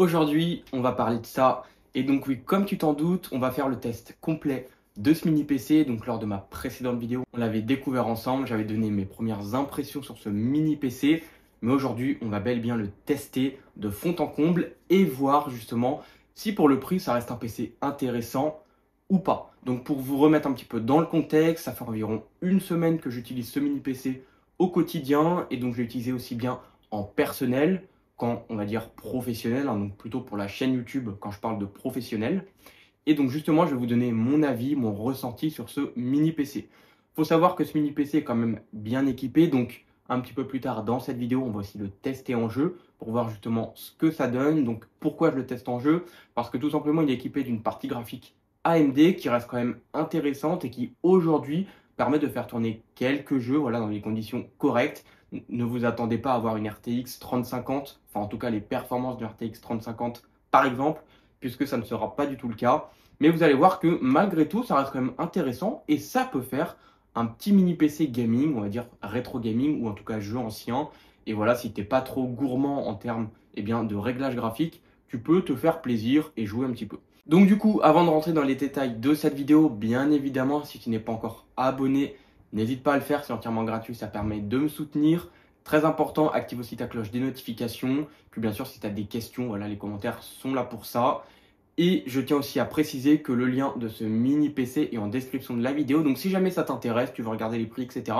Aujourd'hui, on va parler de ça. Et donc oui, comme tu t'en doutes, on va faire le test complet de ce mini PC. Donc lors de ma précédente vidéo, on l'avait découvert ensemble. J'avais donné mes premières impressions sur ce mini PC. Mais aujourd'hui, on va bel et bien le tester de fond en comble et voir justement si pour le prix, ça reste un PC intéressant ou pas. Donc pour vous remettre un petit peu dans le contexte, ça fait environ une semaine que j'utilise ce mini PC au quotidien. Et donc je l'ai utilisé aussi bien en personnel quand on va dire professionnel, hein, donc plutôt pour la chaîne YouTube quand je parle de professionnel. Et donc justement, je vais vous donner mon avis, mon ressenti sur ce mini PC. Il faut savoir que ce mini PC est quand même bien équipé, donc un petit peu plus tard dans cette vidéo, on va aussi le tester en jeu pour voir justement ce que ça donne. Donc pourquoi je le teste en jeu? Parce que tout simplement, il est équipé d'une partie graphique AMD qui reste quand même intéressante et qui aujourd'hui permet de faire tourner quelques jeux voilà, dans des conditions correctes. Ne vous attendez pas à avoir une RTX 3050, enfin en tout cas les performances d'une RTX 3050 par exemple, puisque ça ne sera pas du tout le cas. Mais vous allez voir que malgré tout, ça reste quand même intéressant et ça peut faire un petit mini PC gaming, on va dire rétro gaming ou en tout cas jeu ancien. Et voilà, si tu n'es pas trop gourmand en termes de réglage graphique, tu peux te faire plaisir et jouer un petit peu. Donc du coup, avant de rentrer dans les détails de cette vidéo, bien évidemment, si tu n'es pas encore abonné, n'hésite pas à le faire, c'est entièrement gratuit, ça permet de me soutenir. Très important, active aussi ta cloche des notifications. Puis bien sûr, si tu as des questions, voilà, les commentaires sont là pour ça. Et je tiens aussi à préciser que le lien de ce mini PC est en description de la vidéo. Donc si jamais ça t'intéresse, tu veux regarder les prix, etc.,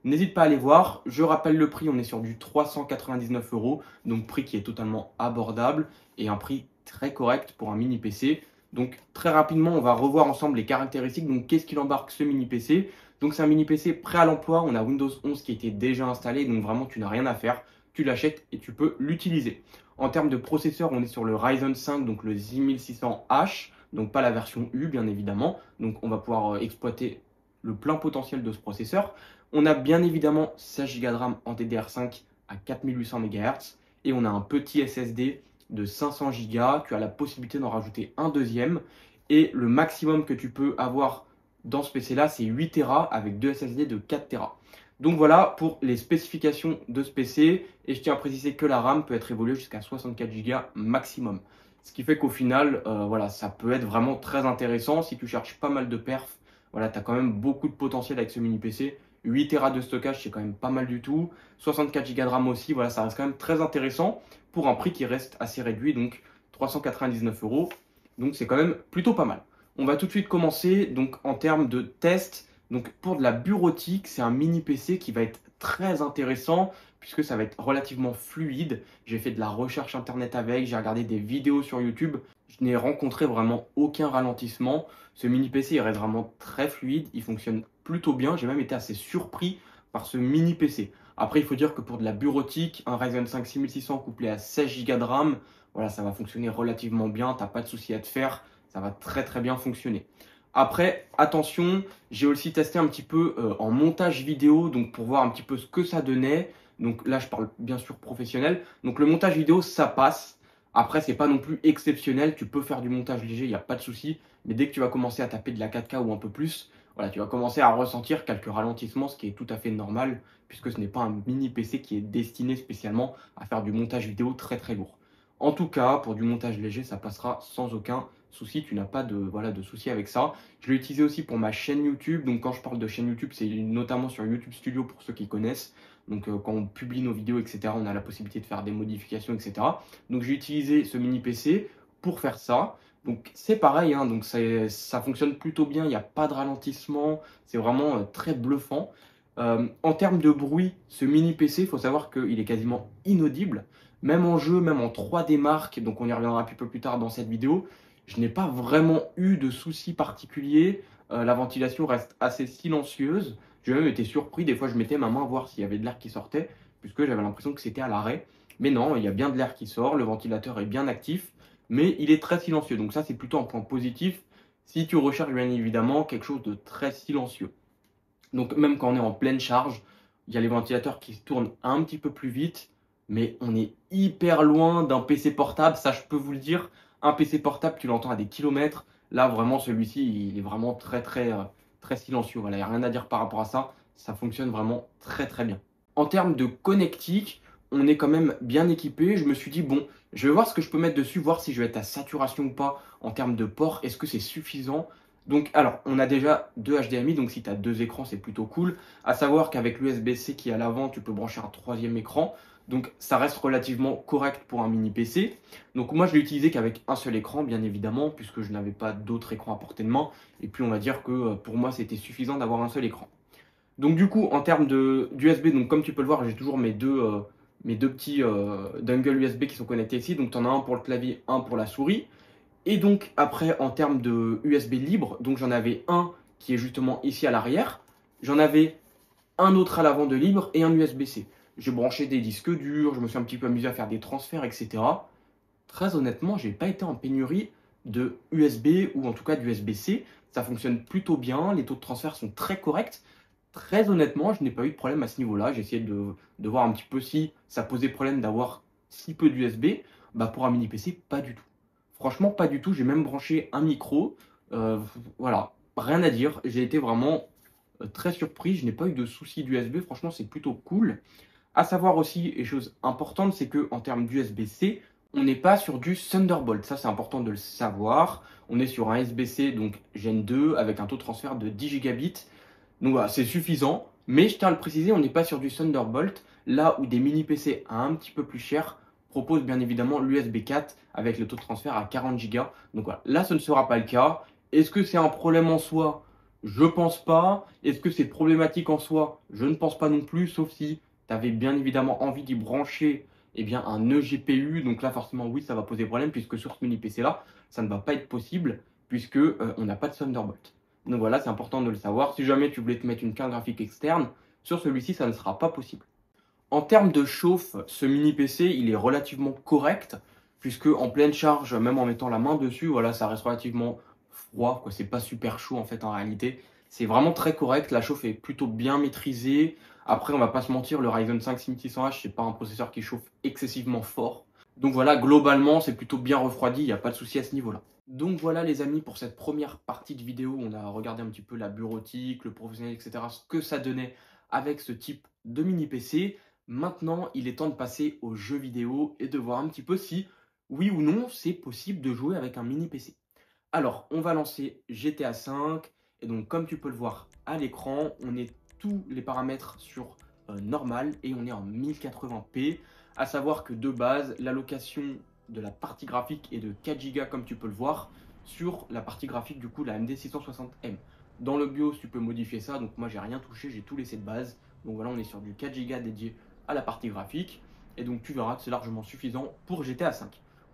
n'hésite pas à aller voir. Je rappelle le prix, on est sur du 399 €, donc prix qui est totalement abordable et un prix très correct pour un mini PC. Donc très rapidement, on va revoir ensemble les caractéristiques. Donc qu'est-ce qu'il embarque ce mini PC? Donc c'est un mini PC prêt à l'emploi. On a Windows 11 qui était déjà installé, donc vraiment tu n'as rien à faire. Tu l'achètes et tu peux l'utiliser. En termes de processeur, on est sur le Ryzen 5, donc le 6600H, donc pas la version U bien évidemment. Donc on va pouvoir exploiter le plein potentiel de ce processeur. On a bien évidemment 16 Go de RAM en DDR5 à 4800 MHz et on a un petit SSD de 500 Go. Tu as la possibilité d'en rajouter un deuxième et le maximum que tu peux avoir dans ce PC là, c'est 8 Tera avec deux SSD de 4 Tera. Donc voilà pour les spécifications de ce PC et je tiens à préciser que la RAM peut être évoluée jusqu'à 64 Go maximum. Ce qui fait qu'au final, voilà, ça peut être vraiment très intéressant si tu cherches pas mal de perfs. Voilà, tu as quand même beaucoup de potentiel avec ce mini PC. 8 Tera de stockage, c'est quand même pas mal du tout. 64 Go de RAM aussi, voilà, ça reste quand même très intéressant pour un prix qui reste assez réduit, donc 399 €. Donc c'est quand même plutôt pas mal. On va tout de suite commencer donc en termes de test. Donc pour de la bureautique, c'est un mini PC qui va être très intéressant puisque ça va être relativement fluide. J'ai fait de la recherche internet avec, j'ai regardé des vidéos sur YouTube. Je n'ai rencontré vraiment aucun ralentissement. Ce mini PC il reste vraiment très fluide, il fonctionne plutôt bien. J'ai même été assez surpris par ce mini PC. Après, il faut dire que pour de la bureautique, un Ryzen 5 6600 couplé à 16 Go de RAM, voilà, ça va fonctionner relativement bien, tu n'as pas de souci à te faire, ça va très très bien fonctionner. Après, attention, j'ai aussi testé un petit peu en montage vidéo, donc pour voir un petit peu ce que ça donnait. Donc là, je parle bien sûr professionnel. Donc le montage vidéo, ça passe. Après, c'est pas non plus exceptionnel. Tu peux faire du montage léger, il n'y a pas de souci. Mais dès que tu vas commencer à taper de la 4K ou un peu plus, voilà, tu vas commencer à ressentir quelques ralentissements, ce qui est tout à fait normal, puisque ce n'est pas un mini PC qui est destiné spécialement à faire du montage vidéo très très lourd. En tout cas, pour du montage léger, ça passera sans aucun souci. Tu n'as pas de, voilà, de souci avec ça. Je l'ai utilisé aussi pour ma chaîne YouTube. Donc quand je parle de chaîne YouTube, c'est notamment sur YouTube Studio pour ceux qui connaissent. Donc quand on publie nos vidéos, etc., on a la possibilité de faire des modifications, etc. Donc j'ai utilisé ce mini PC pour faire ça. Donc c'est pareil, hein, donc ça fonctionne plutôt bien, il n'y a pas de ralentissement, c'est vraiment très bluffant. En termes de bruit, ce mini PC, il faut savoir qu'il est quasiment inaudible, même en jeu, même en 3D Mark, donc on y reviendra un petit peu plus tard dans cette vidéo. Je n'ai pas vraiment eu de soucis particuliers, la ventilation reste assez silencieuse. J'ai même été surpris, des fois je mettais ma main voir s'il y avait de l'air qui sortait, puisque j'avais l'impression que c'était à l'arrêt. Mais non, il y a bien de l'air qui sort, le ventilateur est bien actif, mais il est très silencieux. Donc ça, c'est plutôt un point positif si tu recherches bien évidemment quelque chose de très silencieux. Donc même quand on est en pleine charge, il y a les ventilateurs qui tournent un petit peu plus vite, mais on est hyper loin d'un PC portable, ça je peux vous le dire. Un PC portable, tu l'entends à des kilomètres. Là, vraiment, celui-ci, il est vraiment très silencieux. Voilà, il n'y a rien à dire par rapport à ça. Ça fonctionne vraiment très très bien. En termes de connectique, on est quand même bien équipé. Je me suis dit, bon, je vais voir ce que je peux mettre dessus, voir si je vais être à saturation ou pas en termes de port. Est-ce que c'est suffisant? Donc, alors, on a déjà deux HDMI, donc si tu as deux écrans, c'est plutôt cool. À savoir qu'avec l'USB-C qui est à l'avant, tu peux brancher un troisième écran. Donc, ça reste relativement correct pour un mini PC. Donc, moi, je l'ai utilisé qu'avec un seul écran, bien évidemment, puisque je n'avais pas d'autres écrans à portée de main. Et puis, on va dire que pour moi, c'était suffisant d'avoir un seul écran. Donc du coup, en termes d'USB, donc comme tu peux le voir, j'ai toujours mes deux petits dongles USB qui sont connectés ici. Donc tu en as un pour le clavier, un pour la souris. Et donc après, en termes de USB libre, donc j'en avais un qui est justement ici à l'arrière. J'en avais un autre à l'avant de libre et un USB-C. J'ai branché des disques durs, je me suis un petit peu amusé à faire des transferts, etc. Très honnêtement, j'ai pas été en pénurie de USB ou en tout cas d'USB-C. Ça fonctionne plutôt bien, les taux de transfert sont très corrects. Très honnêtement, je n'ai pas eu de problème à ce niveau-là. J'ai essayé de voir un petit peu si ça posait problème d'avoir si peu d'USB. Bah pour un mini PC, pas du tout. Franchement, pas du tout. J'ai même branché un micro. Voilà, rien à dire. J'ai été vraiment très surpris. Je n'ai pas eu de soucis d'USB. Franchement, c'est plutôt cool. À savoir aussi, et chose importante, c'est que en termes d'USB-C, on n'est pas sur du Thunderbolt. Ça, c'est important de le savoir. On est sur un USB-C, donc Gen 2, avec un taux de transfert de 10 gigabits. Donc voilà, c'est suffisant. Mais je tiens à le préciser, on n'est pas sur du Thunderbolt, là où des mini PC un petit peu plus chers proposent bien évidemment l'USB 4 avec le taux de transfert à 40 Go. Donc voilà, là ce ne sera pas le cas. Est-ce que c'est un problème en soi? Je pense pas. Est-ce que c'est problématique en soi? Je ne pense pas non plus, sauf si tu avais bien évidemment envie d'y brancher un eGPU. Donc là forcément oui, ça va poser problème puisque sur ce mini PC là, ça ne va pas être possible puisque on n'a pas de Thunderbolt. Donc voilà, c'est important de le savoir. Si jamais tu voulais te mettre une carte graphique externe, sur celui-ci, ça ne sera pas possible. En termes de chauffe, ce mini PC, il est relativement correct, puisque en pleine charge, même en mettant la main dessus, voilà, ça reste relativement froid, quoi. C'est pas super chaud en fait en réalité. C'est vraiment très correct. La chauffe est plutôt bien maîtrisée. Après, on va pas se mentir, le Ryzen 5 6600H, c'est pas un processeur qui chauffe excessivement fort. Donc voilà, globalement, c'est plutôt bien refroidi, il n'y a pas de souci à ce niveau-là. Donc voilà les amis, pour cette première partie de vidéo, on a regardé un petit peu la bureautique, le professionnel, etc. Ce que ça donnait avec ce type de mini PC. Maintenant, il est temps de passer aux jeux vidéo et de voir un petit peu si, oui ou non, c'est possible de jouer avec un mini PC. Alors, on va lancer GTA V. Et donc, comme tu peux le voir à l'écran, on est tous les paramètres sur normal et on est en 1080p. À savoir que de base, l'allocation de la partie graphique est de 4 Go comme tu peux le voir sur la partie graphique du coup la AMD 660M. Dans le BIOS, tu peux modifier ça. Donc moi, j'ai rien touché, j'ai tout laissé de base. Donc voilà, on est sur du 4 Go dédié à la partie graphique. Et donc tu verras que c'est largement suffisant pour GTA V.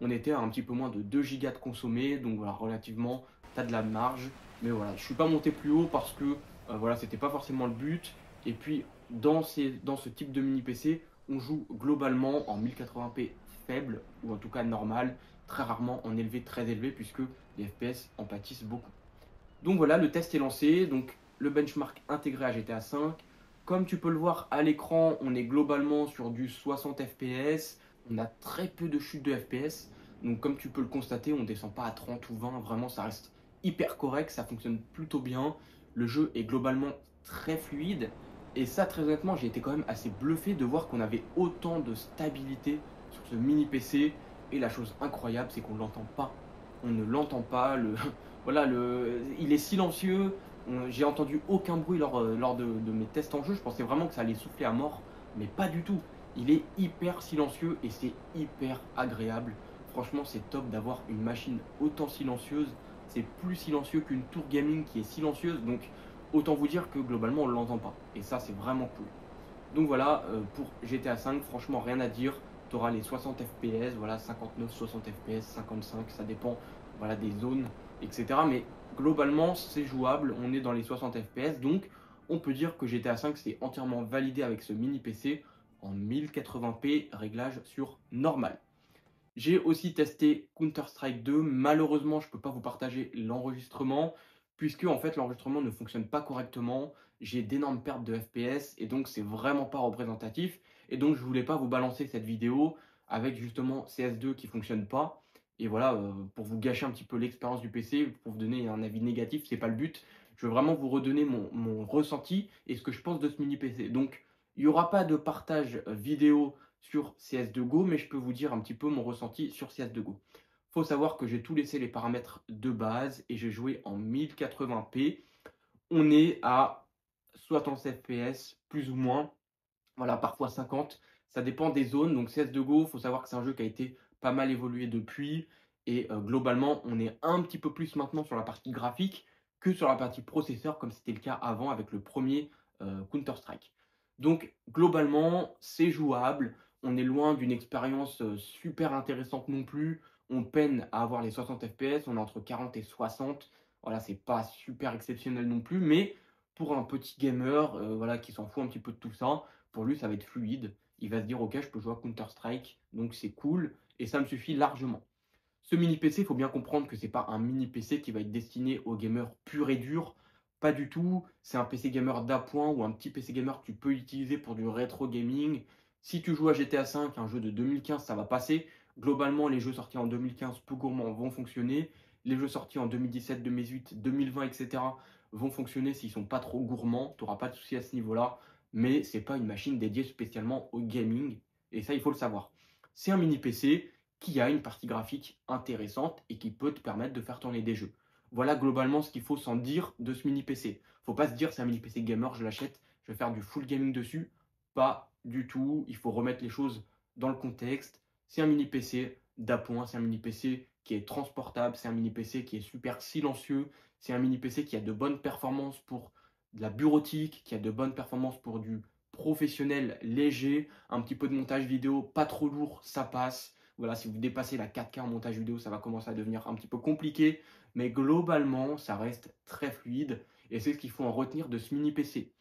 On était à un petit peu moins de 2 Go de consommé, donc voilà, relativement, tu as de la marge. Mais voilà, je ne suis pas monté plus haut parce que voilà, c'était pas forcément le but. Et puis, dans ce type de mini PC, on joue globalement en 1080p faible, ou en tout cas normal, très rarement en élevé, très élevé, puisque les FPS en pâtissent beaucoup. Donc voilà, le test est lancé, donc le benchmark intégré à GTA V. Comme tu peux le voir à l'écran, on est globalement sur du 60 fps, on a très peu de chute de fps, donc comme tu peux le constater, on ne descend pas à 30 ou 20, vraiment ça reste hyper correct, ça fonctionne plutôt bien, le jeu est globalement très fluide, et ça très honnêtement j'ai été quand même assez bluffé de voir qu'on avait autant de stabilité sur ce mini PC, et la chose incroyable c'est qu'on ne l'entend pas, on ne l'entend pas, voilà, il est silencieux. J'ai entendu aucun bruit lors de mes tests en jeu. Je pensais vraiment que ça allait souffler à mort, mais pas du tout. Il est hyper silencieux et c'est hyper agréable. Franchement, c'est top d'avoir une machine autant silencieuse. C'est plus silencieux qu'une tour gaming qui est silencieuse. Donc, autant vous dire que globalement, on ne l'entend pas. Et ça, c'est vraiment cool. Donc voilà, pour GTA V, franchement, rien à dire. Tu auras les 60 fps, voilà, 59, 60 fps, 55, ça dépend voilà, des zones, etc. Mais globalement, c'est jouable, on est dans les 60 fps, donc on peut dire que GTA V c'est entièrement validé avec ce mini PC en 1080p, réglage sur normal. J'ai aussi testé Counter-Strike 2, malheureusement je ne peux pas vous partager l'enregistrement, puisque en fait l'enregistrement ne fonctionne pas correctement, j'ai d'énormes pertes de FPS, et donc c'est vraiment pas représentatif, et donc je voulais pas vous balancer cette vidéo avec justement CS2 qui fonctionne pas, et voilà, pour vous gâcher un petit peu l'expérience du PC, pour vous donner un avis négatif, c'est pas le but. Je veux vraiment vous redonner mon ressenti et ce que je pense de ce mini PC. Donc, il n'y aura pas de partage vidéo sur CS2Go, mais je peux vous dire un petit peu mon ressenti sur CS2Go. Faut savoir que j'ai tout laissé les paramètres de base et j'ai joué en 1080p. On est à 60 FPS, plus ou moins. Voilà, parfois 50. Ça dépend des zones. Donc CS2Go, il faut savoir que c'est un jeu qui a été pas mal évolué depuis. Et globalement, on est un petit peu plus maintenant sur la partie graphique que sur la partie processeur, comme c'était le cas avant avec le premier Counter-Strike. Donc globalement, c'est jouable. On est loin d'une expérience super intéressante non plus. On peine à avoir les 60 FPS. On est entre 40 et 60. Voilà, c'est pas super exceptionnel non plus. Mais pour un petit gamer voilà, qui s'en fout un petit peu de tout ça, pour lui, ça va être fluide. Il va se dire, ok, je peux jouer à Counter-Strike, donc c'est cool, et ça me suffit largement. Ce mini PC, il faut bien comprendre que ce n'est pas un mini PC qui va être destiné aux gamers purs et durs. Pas du tout. C'est un PC gamer d'appoint ou un petit PC gamer que tu peux utiliser pour du rétro gaming. Si tu joues à GTA V, un jeu de 2015, ça va passer. Globalement, les jeux sortis en 2015, peu gourmands, vont fonctionner. Les jeux sortis en 2017, 2018, 2020, etc. vont fonctionner s'ils ne sont pas trop gourmands. Tu n'auras pas de souci à ce niveau-là. Mais ce n'est pas une machine dédiée spécialement au gaming. Et ça, il faut le savoir. C'est un mini PC qui a une partie graphique intéressante et qui peut te permettre de faire tourner des jeux. Voilà globalement ce qu'il faut s'en dire de ce mini PC. Faut pas se dire c'est un mini PC gamer, je l'achète, je vais faire du full gaming dessus. Pas du tout. Il faut remettre les choses dans le contexte. C'est un mini PC d'appoint, c'est un mini PC qui est transportable, c'est un mini PC qui est super silencieux, c'est un mini PC qui a de bonnes performances pour de la bureautique, qui a de bonnes performances pour du professionnel léger, un petit peu de montage vidéo, pas trop lourd, ça passe. Voilà, si vous dépassez la 4K en montage vidéo, ça va commencer à devenir un petit peu compliqué. Mais globalement, ça reste très fluide. Et c'est ce qu'il faut en retenir de ce mini PC.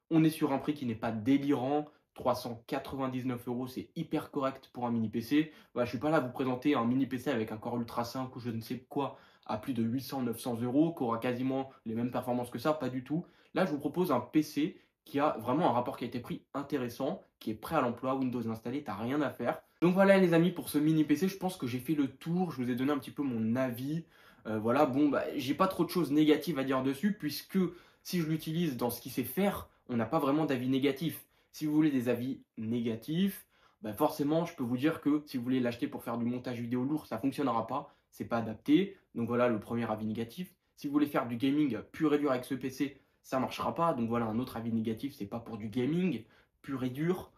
On est sur un prix qui n'est pas délirant. 399 euros, c'est hyper correct pour un mini PC. Voilà, je ne suis pas là à vous présenter un mini PC avec un Core Ultra 5 ou je ne sais quoi à plus de 800-900 euros, qui aura quasiment les mêmes performances que ça, pas du tout. Là, je vous propose un PC qui a vraiment un rapport qualité-prix intéressant, qui est prêt à l'emploi, Windows installé, t'as rien à faire. Donc voilà les amis, pour ce mini PC, je pense que j'ai fait le tour, je vous ai donné un petit peu mon avis. Voilà, bon, j'ai pas trop de choses négatives à dire dessus, puisque si je l'utilise dans ce qu'il sait faire, on n'a pas vraiment d'avis négatif. Si vous voulez des avis négatifs, forcément, je peux vous dire que si vous voulez l'acheter pour faire du montage vidéo lourd, ça ne fonctionnera pas, c'est pas adapté. Donc voilà le premier avis négatif. Si vous voulez faire du gaming pur et dur avec ce PC, ça ne marchera pas. Donc voilà un autre avis négatif, c'est pas pour du gaming pur et dur.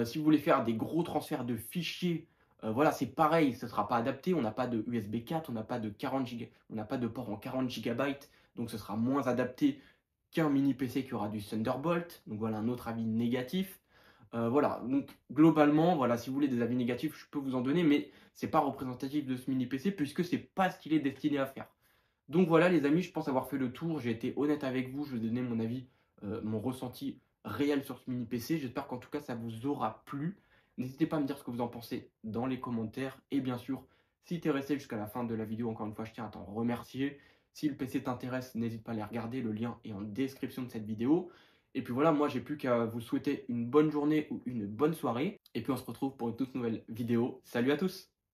Si vous voulez faire des gros transferts de fichiers, voilà, c'est pareil, ce ne sera pas adapté. On n'a pas de USB 4, on n'a pas de 40 Go, on n'a pas de port en 40 GB, donc ce sera moins adapté qu'un mini PC qui aura du Thunderbolt. Donc voilà un autre avis négatif. Voilà, donc globalement, voilà, si vous voulez des avis négatifs, je peux vous en donner, mais c'est pas représentatif de ce mini PC puisque c'est pas ce qu'il est destiné à faire. Donc voilà les amis, je pense avoir fait le tour, j'ai été honnête avec vous, je vais donner mon avis, mon ressenti réel sur ce mini PC. J'espère qu'en tout cas ça vous aura plu. N'hésitez pas à me dire ce que vous en pensez dans les commentaires. Et bien sûr, si tu es resté jusqu'à la fin de la vidéo, encore une fois, je tiens à t'en remercier. Si le PC t'intéresse, n'hésite pas à les regarder, le lien est en description de cette vidéo. Et puis voilà, moi j'ai plus qu'à vous souhaiter une bonne journée ou une bonne soirée. Et puis on se retrouve pour une toute nouvelle vidéo. Salut à tous!